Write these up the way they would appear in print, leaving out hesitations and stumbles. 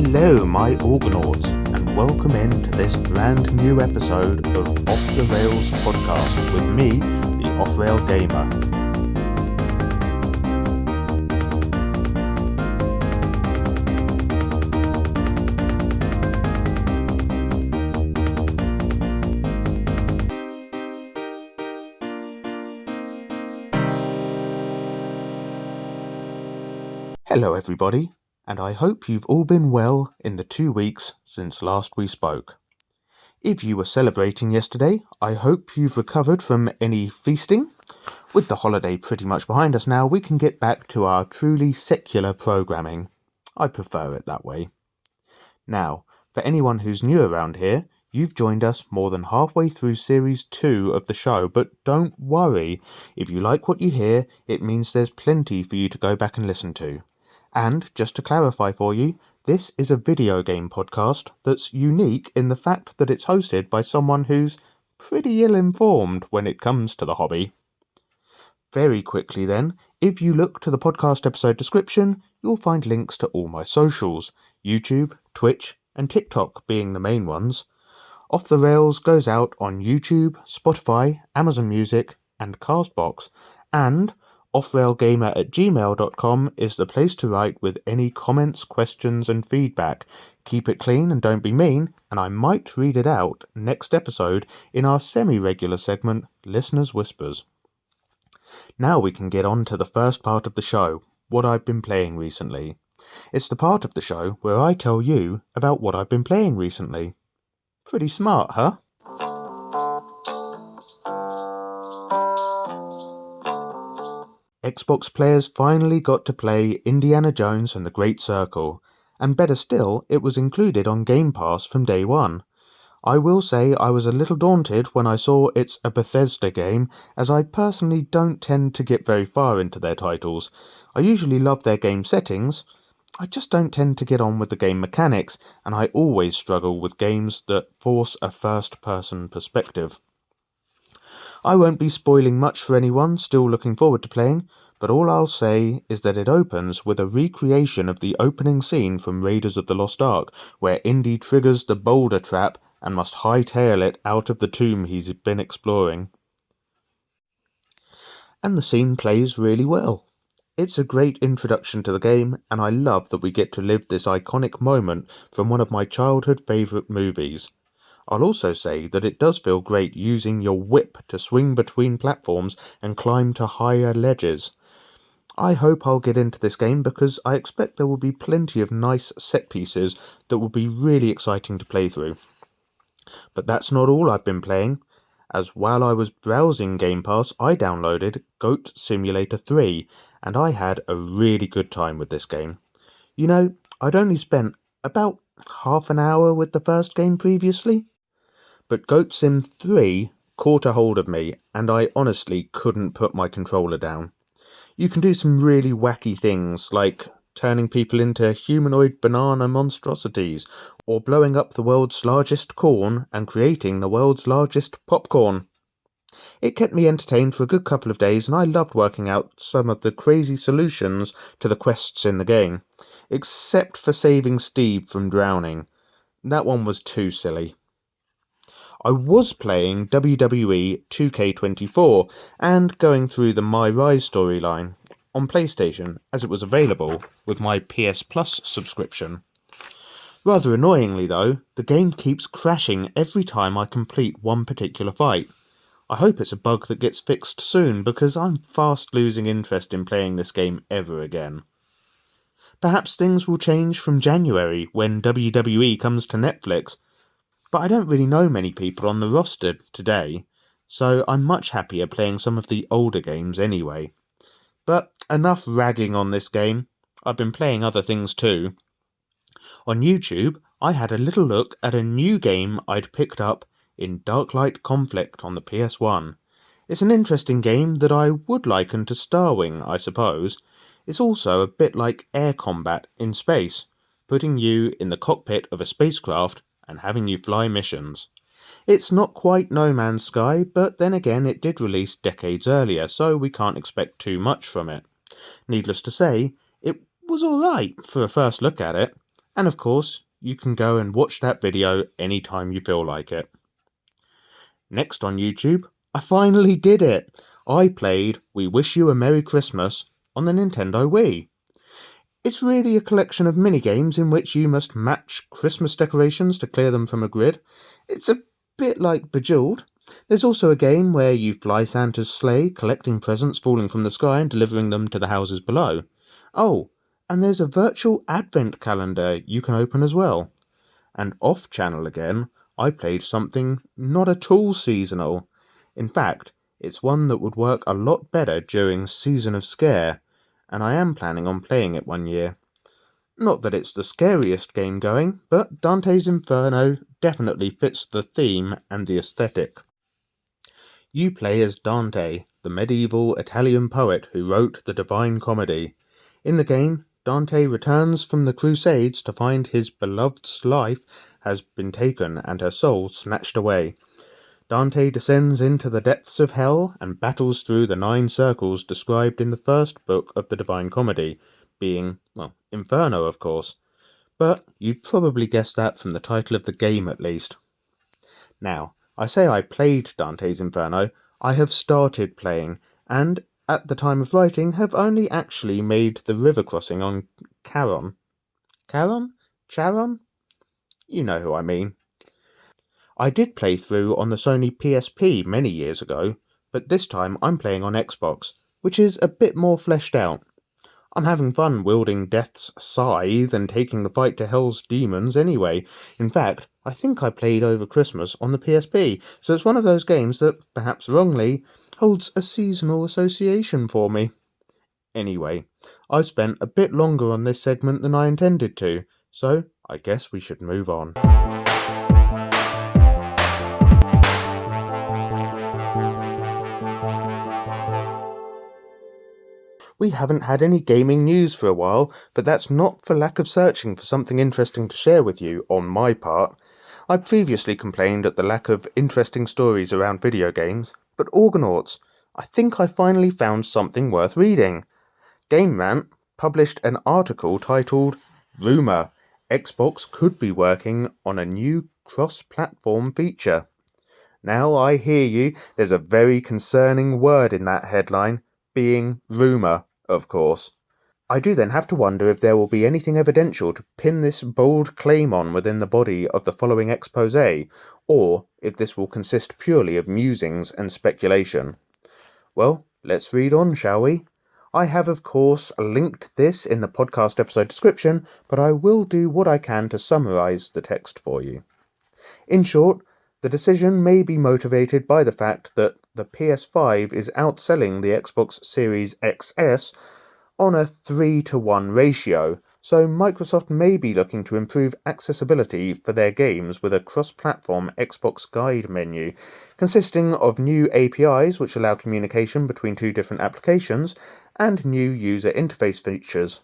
Hello, my Organauts, and welcome into this brand new episode of Off the Rails podcast with me, the offrailgamer. Hello, everybody, and I hope you've all been well in the 2 weeks since last we spoke. If you were celebrating yesterday, I hope you've recovered from any feasting. With the holiday pretty much behind us now, we can get back to our truly secular programming. I prefer it that way. Now, for anyone who's new around here, you've joined us more than halfway through Series 2 of the show, but don't worry. If you like what you hear, it means there's plenty for you to go back and listen to. And, just to clarify for you, this is a video game podcast that's unique in the fact that it's hosted by someone who's pretty ill-informed when it comes to the hobby. Very quickly then, if you look to the podcast episode description, you'll find links to all my socials, YouTube, Twitch, and TikTok being the main ones. Off the Rails goes out on YouTube, Spotify, Amazon Music, and Castbox, and offrailgamer@gmail.com is the place to write with any comments, questions, and feedback. Keep it clean and don't be mean, and I might read it out next episode in our semi-regular segment, Listeners' Whispers. Now we can get on to the first part of the show, what I've been playing recently. It's the part of the show where I tell you about what I've been playing recently. Pretty smart, huh? Xbox players finally got to play Indiana Jones and the Great Circle, and better still, it was included on Game Pass from day one. I will say I was a little daunted when I saw it's a Bethesda game, as I personally don't tend to get very far into their titles. I usually love their game settings, I just don't tend to get on with the game mechanics, and I always struggle with games that force a first-person perspective. I won't be spoiling much for anyone still looking forward to playing, but all I'll say is that it opens with a recreation of the opening scene from Raiders of the Lost Ark, where Indy triggers the boulder trap and must hightail it out of the tomb he's been exploring. And the scene plays really well. It's a great introduction to the game, and I love that we get to live this iconic moment from one of my childhood favourite movies. I'll also say that it does feel great using your whip to swing between platforms and climb to higher ledges. I hope I'll get into this game because I expect there will be plenty of nice set pieces that will be really exciting to play through. But that's not all I've been playing, as while I was browsing Game Pass, I downloaded Goat Simulator 3, and I had a really good time with this game. You know, I'd only spent about half an hour with the first game previously, but Goat Sim 3 caught a hold of me, and I honestly couldn't put my controller down. You can do some really wacky things, like turning people into humanoid banana monstrosities, or blowing up the world's largest corn and creating the world's largest popcorn. It kept me entertained for a good couple of days, and I loved working out some of the crazy solutions to the quests in the game, except for saving Steve from drowning. That one was too silly. I was playing WWE 2K24 and going through the My Rise storyline on PlayStation, as it was available with my PS Plus subscription. Rather annoyingly though, the game keeps crashing every time I complete one particular fight. I hope it's a bug that gets fixed soon, because I'm fast losing interest in playing this game ever again. Perhaps things will change from January when WWE comes to Netflix, but I don't really know many people on the roster today, so I'm much happier playing some of the older games anyway. But enough ragging on this game. I've been playing other things too. On YouTube, I had a little look at a new game I'd picked up in Darklight Conflict on the PS1. It's an interesting game that I would liken to Starwing, I suppose. It's also a bit like air combat in space, putting you in the cockpit of a spacecraft and having you fly missions. It's not quite No Man's Sky, but then again it did release decades earlier, so we can't expect too much from it. Needless to say, it was alright for a first look at it, And of course, you can go and watch that video anytime you feel like it. Next on YouTube, I finally did it! I played We Wish You a Merry Christmas on the Nintendo Wii. It's really a collection of minigames in which you must match Christmas decorations to clear them from a grid. It's a bit like Bejeweled. There's also a game where you fly Santa's sleigh, collecting presents falling from the sky and delivering them to the houses below. Oh, and there's a virtual advent calendar you can open as well. And off-channel again, I played something not at all seasonal. In fact, it's one that would work a lot better during Season of Scare, and I am planning on playing it one year. Not that it's the scariest game going, but Dante's Inferno definitely fits the theme and the aesthetic. You play as Dante, the medieval Italian poet who wrote the Divine Comedy. In the game, Dante returns from the Crusades to find his beloved's life has been taken and her soul snatched away. Dante descends into the depths of hell and battles through the 9 circles described in the first book of the Divine Comedy, being, well, Inferno, of course. But you'd probably guess that from the title of the game at least. Now, I say I played Dante's Inferno, I have started playing, and at the time of writing have only actually made the river crossing on Charon. Charon? You know who I mean. I did play through on the Sony PSP many years ago, but this time I'm playing on Xbox, which is a bit more fleshed out. I'm having fun wielding Death's scythe and taking the fight to Hell's demons anyway. In fact, I think I played over Christmas on the PSP, so it's one of those games that, perhaps wrongly, holds a seasonal association for me. Anyway, I've spent a bit longer on this segment than I intended to, so I guess we should move on. We haven't had any gaming news for a while, but that's not for lack of searching for something interesting to share with you on my part. I previously complained at the lack of interesting stories around video games, but Organauts, I think I finally found something worth reading. Game Rant published an article titled Rumour: Xbox could be working on a new cross-platform feature. Now I hear you, there's a very concerning word in that headline, being rumour, of course. I do then have to wonder if there will be anything evidential to pin this bold claim on within the body of the following exposé, or if this will consist purely of musings and speculation. Well, let's read on, shall we? I have, of course, linked this in the podcast episode description, but I will do what I can to summarise the text for you. In short, the decision may be motivated by the fact that the PS5 is outselling the Xbox Series XS on a 3-to-1 ratio, so Microsoft may be looking to improve accessibility for their games with a cross-platform Xbox guide menu, consisting of new APIs which allow communication between 2 different applications, and new user interface features.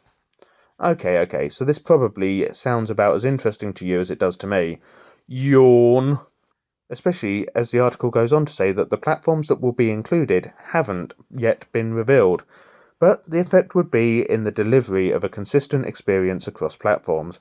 Okay, so this probably sounds about as interesting to you as it does to me. Yawn. Especially as the article goes on to say that the platforms that will be included haven't yet been revealed, but the effect would be in the delivery of a consistent experience across platforms.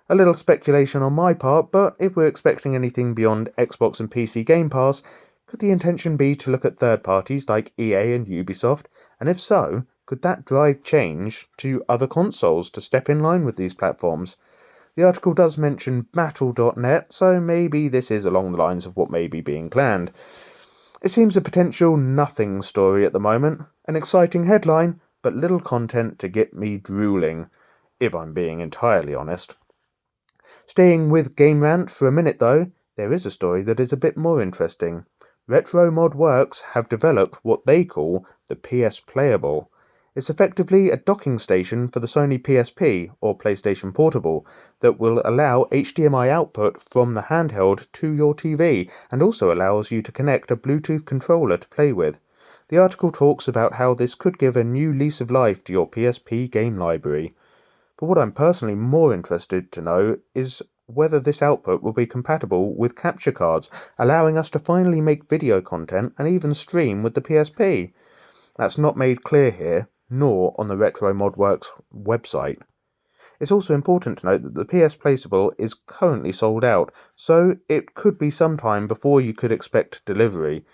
A little speculation on my part, but if we're expecting anything beyond Xbox and PC Game Pass, could the intention be to look at third parties like EA and Ubisoft, and if so, could that drive change to other consoles to step in line with these platforms? The article does mention Battle.net, so maybe this is along the lines of what may be being planned. It seems a potential nothing story at the moment, an exciting headline, but little content to get me drooling, if I'm being entirely honest. Staying with Game Rant for a minute though, there is a story that is a bit more interesting. Retro Mod Works have developed what they call the PS Playable. It's effectively a docking station for the Sony PSP, or PlayStation Portable, that will allow HDMI output from the handheld to your TV, and also allows you to connect a Bluetooth controller to play with. The article talks about how this could give a new lease of life to your PSP game library. But what I'm personally more interested to know is whether this output will be compatible with capture cards, allowing us to finally make video content and even stream with the PSP. That's not made clear here, nor on the Retro Mod Works website. It's also important to note that the PS Placeable is currently sold out, so it could be some time before you could expect delivery,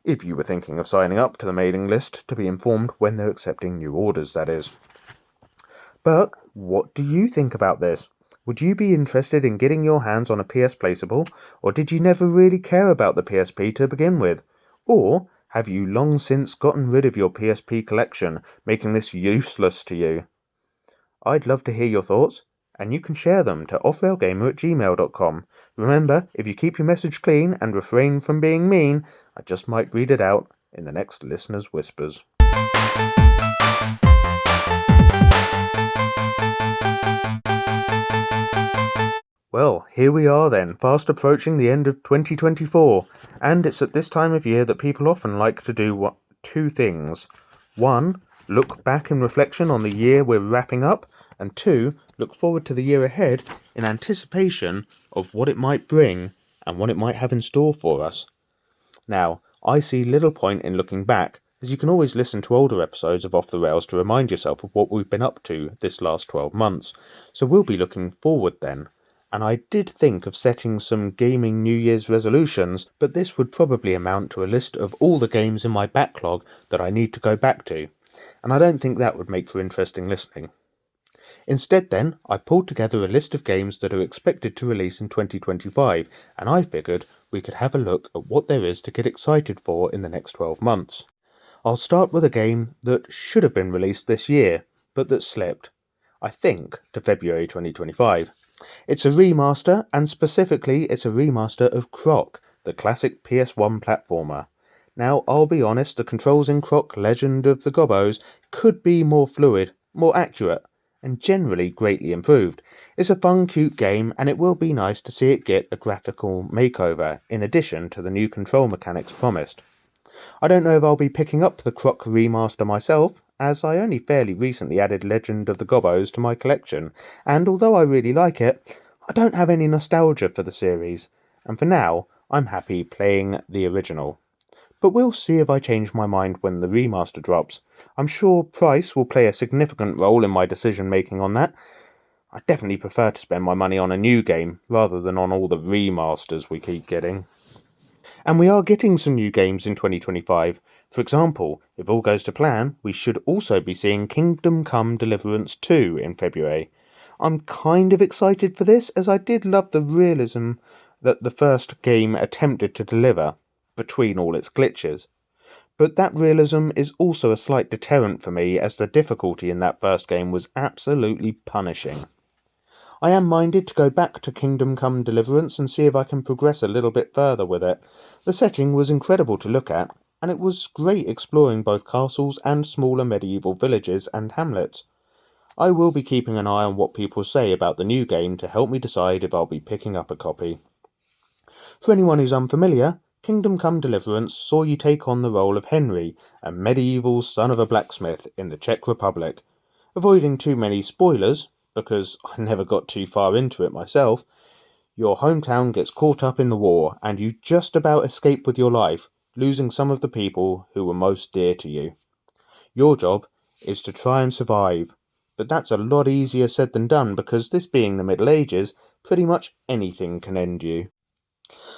if you were thinking of signing up to the mailing list to be informed when they're accepting new orders, that is. But what do you think about this? Would you be interested in getting your hands on a PS Placeable, or did you never really care about the PSP to begin with? Or have you long since gotten rid of your PSP collection, making this useless to you? I'd love to hear your thoughts, and you can share them to offrailgamer@gmail.com. Remember, if you keep your message clean and refrain from being mean, I just might read it out in the next Listener's Whispers. Well, here we are then, fast approaching the end of 2024, and it's at this time of year that people often like to do two things. One, look back in reflection on the year we're wrapping up, and two, look forward to the year ahead in anticipation of what it might bring and what it might have in store for us. Now, I see little point in looking back, as you can always listen to older episodes of Off the Rails to remind yourself of what we've been up to this last 12 months, so we'll be looking forward then. And I did think of setting some gaming New Year's resolutions, but this would probably amount to a list of all the games in my backlog that I need to go back to, and I don't think that would make for interesting listening. Instead then, I pulled together a list of games that are expected to release in 2025, and I figured we could have a look at what there is to get excited for in the next 12 months. I'll start with a game that should have been released this year, but that slipped, I think, to February 2025. It's a remaster, and specifically it's a remaster of Croc, the classic PS1 platformer. Now, I'll be honest, the controls in Croc Legend of the Gobbos could be more fluid, more accurate, and generally greatly improved. It's a fun, cute game, and it will be nice to see it get a graphical makeover, in addition to the new control mechanics promised. I don't know if I'll be picking up the Croc remaster myself, as I only fairly recently added Legend of the Gobbos to my collection, and although I really like it, I don't have any nostalgia for the series, and for now, I'm happy playing the original. But we'll see if I change my mind when the remaster drops. I'm sure price will play a significant role in my decision making on that. I definitely prefer to spend my money on a new game, rather than on all the remasters we keep getting. And we are getting some new games in 2025. For example, if all goes to plan, we should also be seeing Kingdom Come Deliverance 2 in February. I'm kind of excited for this, as I did love the realism that the first game attempted to deliver, between all its glitches. But that realism is also a slight deterrent for me, as the difficulty in that first game was absolutely punishing. I am minded to go back to Kingdom Come Deliverance and see if I can progress a little bit further with it. The setting was incredible to look at, and it was great exploring both castles and smaller medieval villages and hamlets. I will be keeping an eye on what people say about the new game to help me decide if I'll be picking up a copy. For anyone who's unfamiliar, Kingdom Come Deliverance saw you take on the role of Henry, a medieval son of a blacksmith in the Czech Republic. Avoiding too many spoilers, because I never got too far into it myself, your hometown gets caught up in the war, and you just about escape with your life, losing some of the people who were most dear to you. Your job is to try and survive, but that's a lot easier said than done, because this being the Middle Ages, pretty much anything can end you.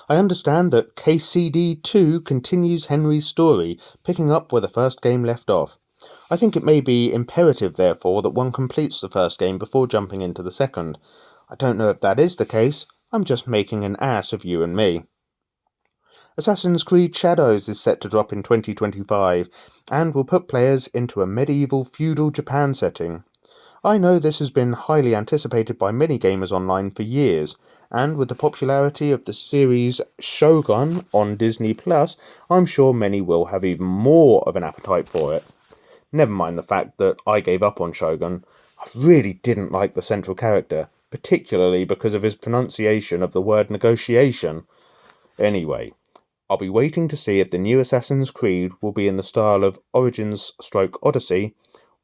I understand that KCD2 continues Henry's story, picking up where the first game left off. I think it may be imperative, therefore, that one completes the first game before jumping into the second. I don't know if that is the case. I'm just making an ass of you and me. Assassin's Creed Shadows is set to drop in 2025, and will put players into a medieval feudal Japan setting. I know this has been highly anticipated by many gamers online for years, and with the popularity of the series Shogun on Disney+, I'm sure many will have even more of an appetite for it. Never mind the fact that I gave up on Shogun. I really didn't like the central character, particularly because of his pronunciation of the word negotiation. Anyway, I'll be waiting to see if the new Assassin's Creed will be in the style of Origins/Odyssey,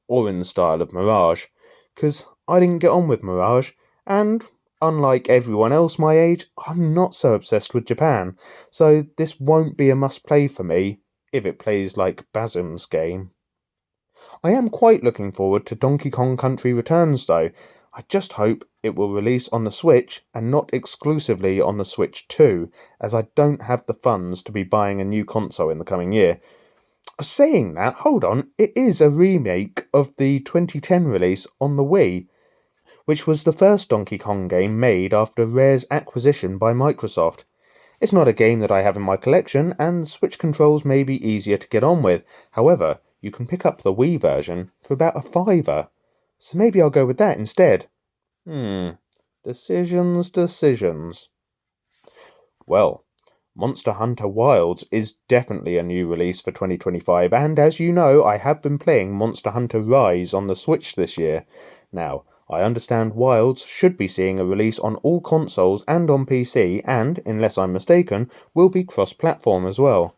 or in the style of Mirage, because I didn't get on with Mirage, and unlike everyone else my age, I'm not so obsessed with Japan, so this won't be a must-play for me, if it plays like Basim's game. I am quite looking forward to Donkey Kong Country Returns though. I just hope it will release on the Switch and not exclusively on the Switch 2, as I don't have the funds to be buying a new console in the coming year. Saying that, hold on, it is a remake of the 2010 release on the Wii, which was the first Donkey Kong game made after Rare's acquisition by Microsoft. It's not a game that I have in my collection, and Switch controls may be easier to get on with. However, you can pick up the Wii version for about $5, so maybe I'll go with that instead. Decisions. Well, Monster Hunter Wilds is definitely a new release for 2025, and as you know, I have been playing Monster Hunter Rise on the Switch this year. Now, I understand Wilds should be seeing a release on all consoles and on PC, and, unless I'm mistaken, will be cross-platform as well.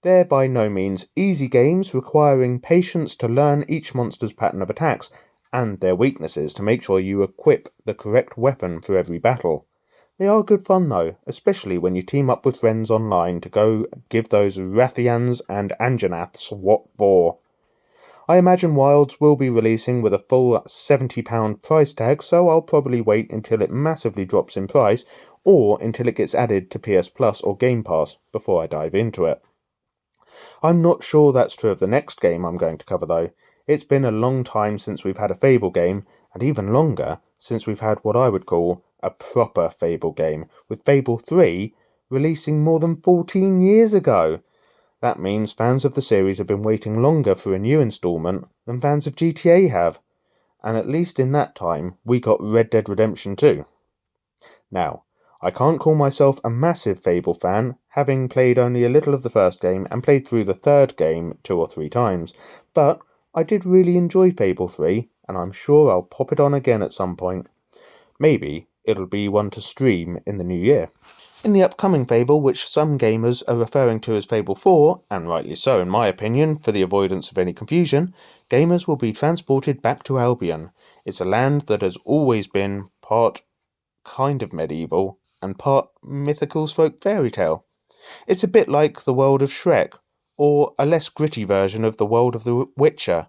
They're by no means easy games, requiring patience to learn each monster's pattern of attacks, and their weaknesses to make sure you equip the correct weapon for every battle. They are good fun though, especially when you team up with friends online to go give those Rathians and Anjanaths what for. I imagine Wilds will be releasing with a full £70 price tag, so I'll probably wait until it massively drops in price, or until it gets added to PS Plus or Game Pass before I dive into it. I'm not sure that's true of the next game I'm going to cover though. It's been a long time since we've had a Fable game, and even longer since we've had what I would call a proper Fable game, with Fable 3 releasing more than 14 years ago. That means fans of the series have been waiting longer for a new installment than fans of GTA have, and at least in that time we got Red Dead Redemption 2. Now, I can't call myself a massive Fable fan, having played only a little of the first game and played through the third game 2 or 3 times, but I did really enjoy Fable 3, and I'm sure I'll pop it on again at some point. Maybe it'll be one to stream in the new year. In the upcoming Fable, which some gamers are referring to as Fable 4, and rightly so in my opinion, for the avoidance of any confusion, gamers will be transported back to Albion. It's a land that has always been part kind of medieval and part mythical / fairy tale. It's a bit like the world of Shrek, or a less gritty version of the world of The Witcher.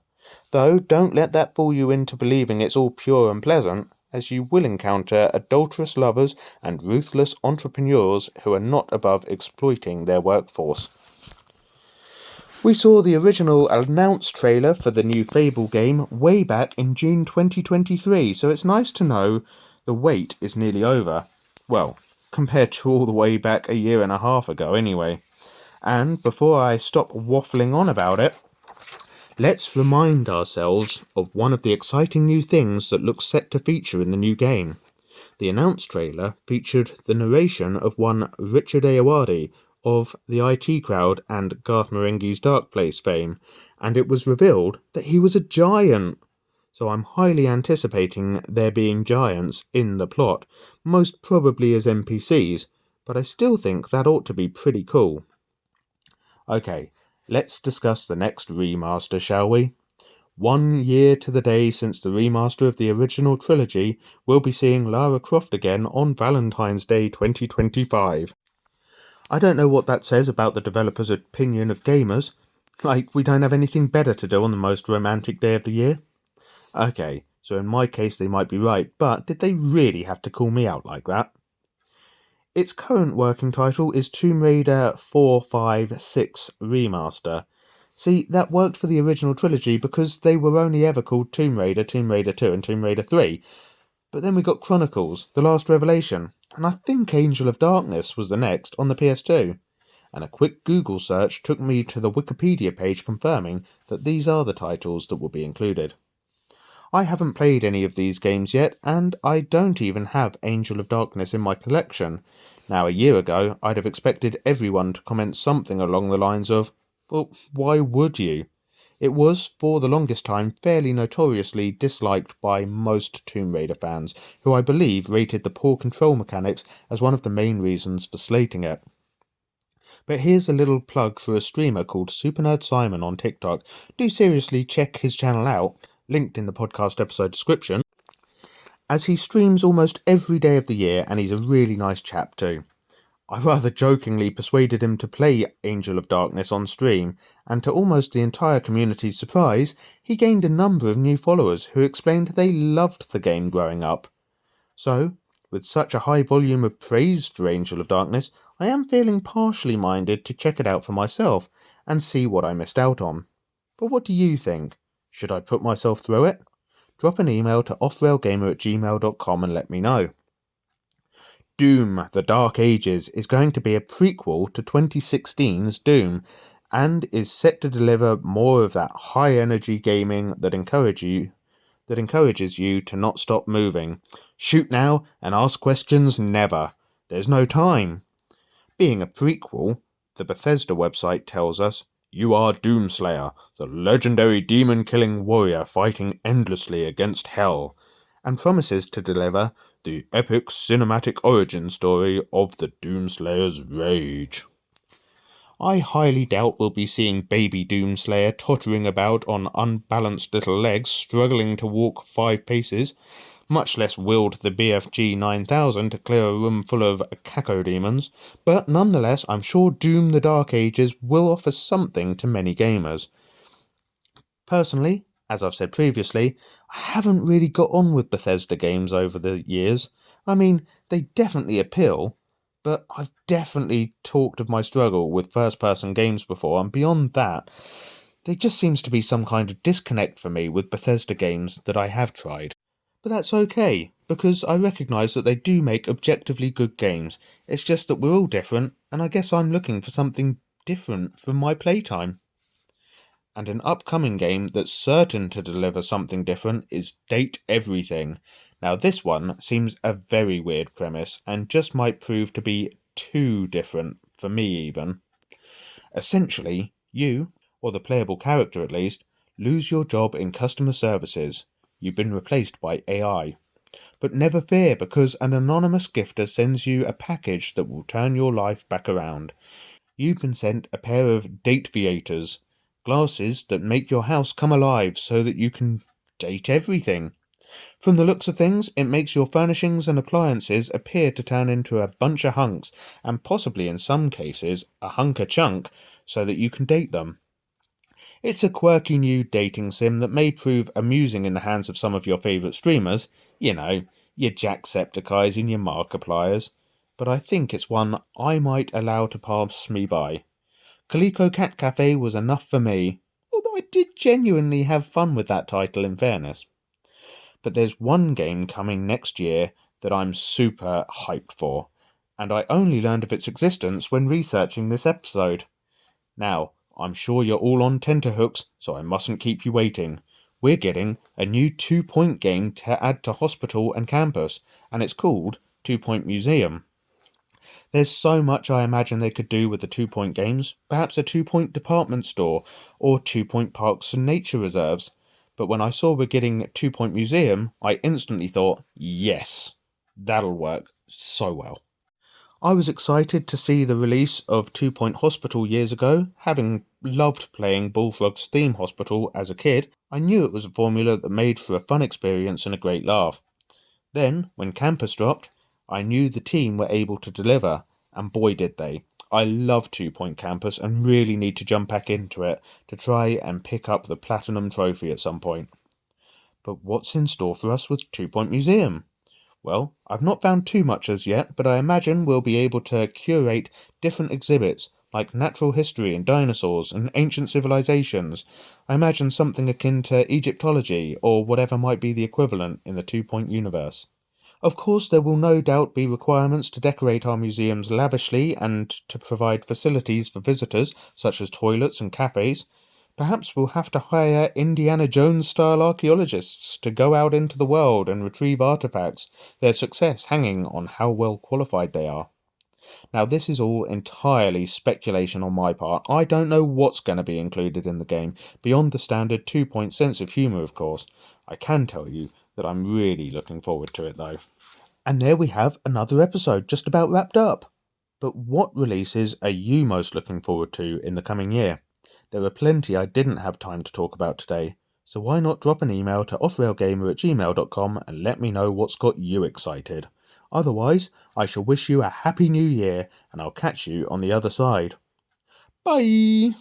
Though don't let that fool you into believing it's all pure and pleasant, as you will encounter adulterous lovers and ruthless entrepreneurs who are not above exploiting their workforce. We saw the original announced trailer for the new Fable game way back in June 2023, so it's nice to know the wait is nearly over. Well, compared to all the way back a year and a half ago anyway. And before I stop waffling on about it, let's remind ourselves of one of the exciting new things that looks set to feature in the new game. The announced trailer featured the narration of one Richard Ayoade of the IT Crowd and Garth Marenghi's Dark Place fame, and it was revealed that he was a giant. So I'm highly anticipating there being giants in the plot, most probably as NPCs, but I still think that ought to be pretty cool. Okay, let's discuss the next remaster, shall we? 1 year to the day since the remaster of the original trilogy, we'll be seeing Lara Croft again on Valentine's Day 2025. I don't know what that says about the developer's opinion of gamers. Like, we don't have anything better to do on the most romantic day of the year? Okay, so in my case they might be right, but did they really have to call me out like that? Its current working title is Tomb Raider 4, 5, 6 Remaster. See, that worked for the original trilogy because they were only ever called Tomb Raider 2 and Tomb Raider 3. But then we got Chronicles, The Last Revelation, and I think Angel of Darkness was the next on the PS2. And a quick Google search took me to the Wikipedia page confirming that these are the titles that will be included. I haven't played any of these games yet, and I don't even have Angel of Darkness in my collection. Now, a year ago, I'd have expected everyone to comment something along the lines of, well, why would you? It was, for the longest time, fairly notoriously disliked by most Tomb Raider fans, who I believe rated the poor control mechanics as one of the main reasons for slating it. But here's a little plug for a streamer called Supernerd Simon on TikTok. Do seriously check his channel out, linked in the podcast episode description, as he streams almost every day of the year and he's a really nice chap too. I rather jokingly persuaded him to play Angel of Darkness on stream, and to almost the entire community's surprise, he gained a number of new followers who explained they loved the game growing up. So, with such a high volume of praise for Angel of Darkness, I am feeling partially minded to check it out for myself and see what I missed out on. But what do you think? Should I put myself through it? Drop an email to offrailgamer@gmail.com and let me know. Doom: The Dark Ages is going to be a prequel to 2016's Doom, and is set to deliver more of that high-energy gaming that encourages you to not stop moving. Shoot now and ask questions never. There's no time. Being a prequel, the Bethesda website tells us, you are Doomslayer, the legendary demon-killing warrior fighting endlessly against hell, and promises to deliver the epic cinematic origin story of the Doomslayer's rage. I highly doubt we'll be seeing baby Doomslayer tottering about on unbalanced little legs, struggling to walk 5 paces, much less wield the BFG 9000 to clear a room full of cacodemons, but nonetheless I'm sure Doom: The Dark Ages will offer something to many gamers. Personally, as I've said previously, I haven't really got on with Bethesda games over the years. I mean, they definitely appeal, but I've definitely talked of my struggle with first-person games before, and beyond that, there just seems to be some kind of disconnect for me with Bethesda games that I have tried. But that's okay, because I recognise that they do make objectively good games. It's just that we're all different, and I guess I'm looking for something different from my playtime. And an upcoming game that's certain to deliver something different is Date Everything. Now this one seems a very weird premise, and just might prove to be too different, for me even. Essentially, you, or the playable character at least, lose your job in customer services. You've been replaced by AI. But never fear, because an anonymous gifter sends you a package that will turn your life back around. You've been sent a pair of Dateviators, glasses that make your house come alive so that you can date everything. From the looks of things, it makes your furnishings and appliances appear to turn into a bunch of hunks, and possibly in some cases a hunk-a-chunk, so that you can date them. It's a quirky new dating sim that may prove amusing in the hands of some of your favourite streamers, you know, your Jacksepticeye's and your Markipliers, but I think it's one I might allow to pass me by. Calico Cat Cafe was enough for me, although I did genuinely have fun with that title in fairness. But there's one game coming next year that I'm super hyped for, and I only learned of its existence when researching this episode. Now, I'm sure you're all on tenterhooks, so I mustn't keep you waiting. We're getting a new 2-point game to add to Hospital and Campus, and it's called 2-Point Museum. There's so much I imagine they could do with the 2-point games, perhaps a 2-point department store, or 2-point parks and nature reserves. But when I saw we're getting 2-Point Museum, I instantly thought, yes, that'll work so well. I was excited to see the release of 2-Point Hospital years ago. Having loved playing Bullfrog's Theme Hospital as a kid, I knew it was a formula that made for a fun experience and a great laugh. Then, when Campus dropped, I knew the team were able to deliver, and boy did they. I love 2-Point Campus and really need to jump back into it to try and pick up the Platinum Trophy at some point. But what's in store for us with 2-Point Museum? Well, I've not found too much as yet, but I imagine we'll be able to curate different exhibits, like natural history and dinosaurs and ancient civilizations. I imagine something akin to Egyptology, or whatever might be the equivalent in the 2-Point universe. Of course, there will no doubt be requirements to decorate our museums lavishly and to provide facilities for visitors, such as toilets and cafes. Perhaps we'll have to hire Indiana Jones-style archaeologists to go out into the world and retrieve artifacts, their success hanging on how well qualified they are. Now, this is all entirely speculation on my part. I don't know what's going to be included in the game, beyond the standard 2-point sense of humour, of course. I can tell you that I'm really looking forward to it, though. And there we have another episode just about wrapped up. But what releases are you most looking forward to in the coming year? There are plenty I didn't have time to talk about today, so why not drop an email to offrailgamer@gmail.com and let me know what's got you excited. Otherwise, I shall wish you a happy new year, and I'll catch you on the other side. Bye!